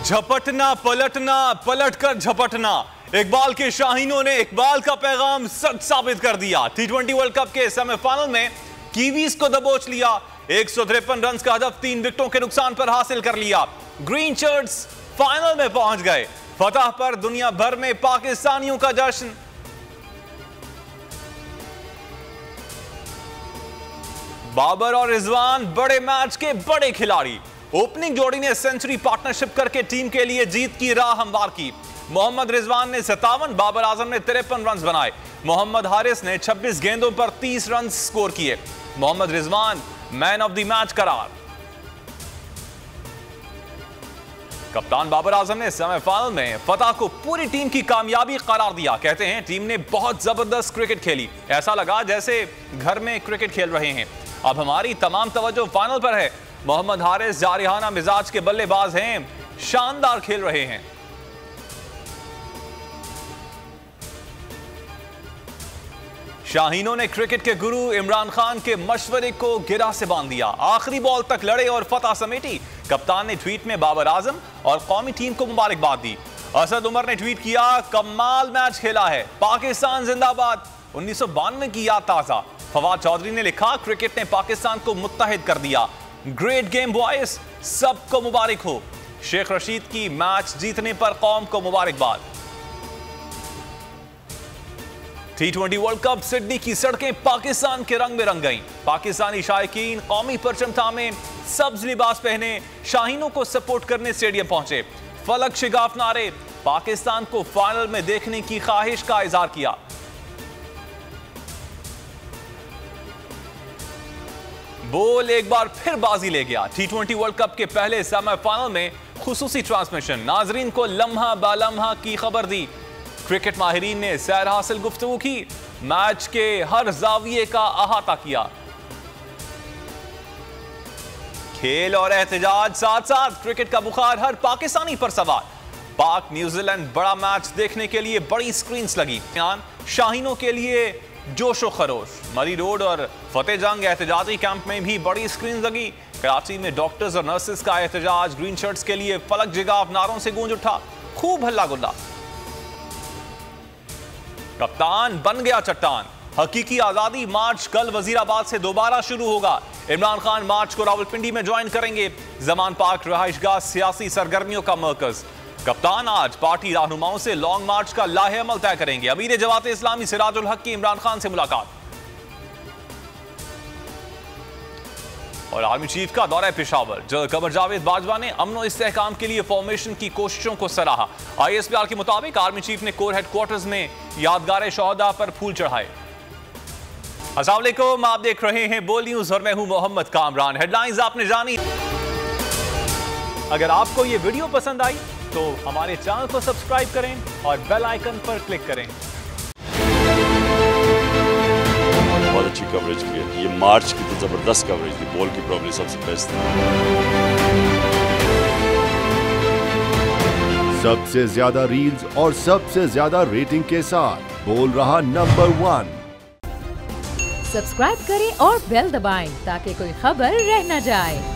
झपटना पलटना, पलटकर झपटना। इकबाल के शाहीनों ने इकबाल का पैगाम सच साबित कर दिया। टी20 वर्ल्ड कप के सेमीफाइनल में कीवीज को दबोच लिया। 153 रन का हदफ 3 विकेटों के नुकसान पर हासिल कर लिया। ग्रीन शर्ट्स फाइनल में पहुंच गए। फतह पर दुनिया भर में पाकिस्तानियों का जश्न। बाबर और रिजवान बड़े मैच के बड़े खिलाड़ी। ओपनिंग जोड़ी ने सेंचुरी पार्टनरशिप करके टीम के लिए जीत की राह हमवार की। मोहम्मद रिजवान ने 57, बाबर आजम ने 53 रन बनाए। मोहम्मद हारिस ने 26 गेंदों पर 30 रन स्कोर किए। Mohammad Rizwan man of the match करार। कप्तान बाबर आजम ने सेमीफाइनल में फतह को पूरी टीम की कामयाबी करार दिया। कहते हैं टीम ने बहुत जबरदस्त क्रिकेट खेली, ऐसा लगा जैसे घर में क्रिकेट खेल रहे हैं। अब हमारी तमाम तवज्जो फाइनल पर है। मोहम्मद हारिस जारिहाना मिजाज के बल्लेबाज हैं, शानदार खेल रहे हैं। शाहीनों ने क्रिकेट के गुरु इमरान खान के मशवरे को गिरा से बांध दिया। आखिरी बॉल तक लड़े और फतह समेटी। कप्तान ने ट्वीट में बाबर आजम और कौमी टीम को मुबारकबाद दी। असद उमर ने ट्वीट किया, कमाल मैच खेला है, पाकिस्तान जिंदाबाद। 1992 की याद ताजा। फवाद चौधरी ने लिखा, क्रिकेट ने पाकिस्तान को मुत्तहिद कर दिया। ग्रेट गेम बॉयज, सबको मुबारक हो। शेख रशीद की मैच जीतने पर कौम को मुबारकबाद। टी20 वर्ल्ड कप सिडनी की सड़कें पाकिस्तान के रंग में रंग गईं। पाकिस्तानी शायकीन कौमी परचम थामे, सब्ज लिबास पहने शाहीनों को सपोर्ट करने स्टेडियम पहुंचे। फलक शिगाफ नारे, पाकिस्तान को फाइनल में देखने की ख्वाहिश का इजहार किया। बोल एक बार फिर बाजी ले गया। टी20 वर्ल्ड कप के पहले सेमीफाइनल में खुसूसी ट्रांसमिशन, नाजरीन को लम्हा बालम्हा की खबर दी। क्रिकेट माहिरीन ने सैर हासिल गुफ्तगू की, मैच के हर जाविये का अहाता किया। खेल और एहतजाज साथ साथ, क्रिकेट का बुखार हर पाकिस्तानी पर सवार। पाक न्यूजीलैंड बड़ा मैच देखने के लिए बड़ी स्क्रीन्स लगी। शाहीनों के लिए जोशो खरोश। मरी रोड और फतेह जंग एहतजाजी कैंप में भी बड़ी स्क्रीन लगी। कराची में डॉक्टर्स और नर्सेस का एहतजाज, ग्रीन शर्ट्स के लिए फलक जिगाफ नारों से गूंज उठा। खूब हल्ला गुल्ला। कप्तान बन गया चट्टान। हकीकी आजादी मार्च कल वजीराबाद से दोबारा शुरू होगा। इमरान खान मार्च को रावलपिंडी में ज्वाइन करेंगे। जमान पार्क रहायशगाह सियासी सरगर्मियों का मरकज। कप्तान आज पार्टी रहनुमाओं से लॉन्ग मार्च का लाहे अमल तय करेंगे। अमीर जमात इस्लामी सिराजुल हक की इमरान खान से मुलाकात। और आर्मी चीफ का दौरा पेशावर। जनरल कमर जावेद बाजवा ने अमन और इस्तेहकाम के लिए फॉर्मेशन की कोशिशों को सराहा। ISPR के मुताबिक आर्मी चीफ ने कोर हेडक्वार्टर्स में यादगार शोहदा पर फूल चढ़ाए। अस्सलाम वालेकुम, आप देख रहे हैं बोल न्यूज और मैं हूं मोहम्मद कामरान। हेडलाइंस आपने जानी। अगर आपको ये वीडियो पसंद आई तो हमारे चैनल को सब्सक्राइब करें और बेल आइकन पर क्लिक करें। बहुत अच्छी कवरेज की है। ये मार्च की तो जबरदस्त कवरेज थी, बॉल की प्रॉब्लम सबसे बेस्ट थी। सबसे ज्यादा रील्स और सबसे ज्यादा रेटिंग के साथ बोल रहा नंबर 1। सब्सक्राइब करें और बेल दबाएं ताकि कोई खबर रह न जाए।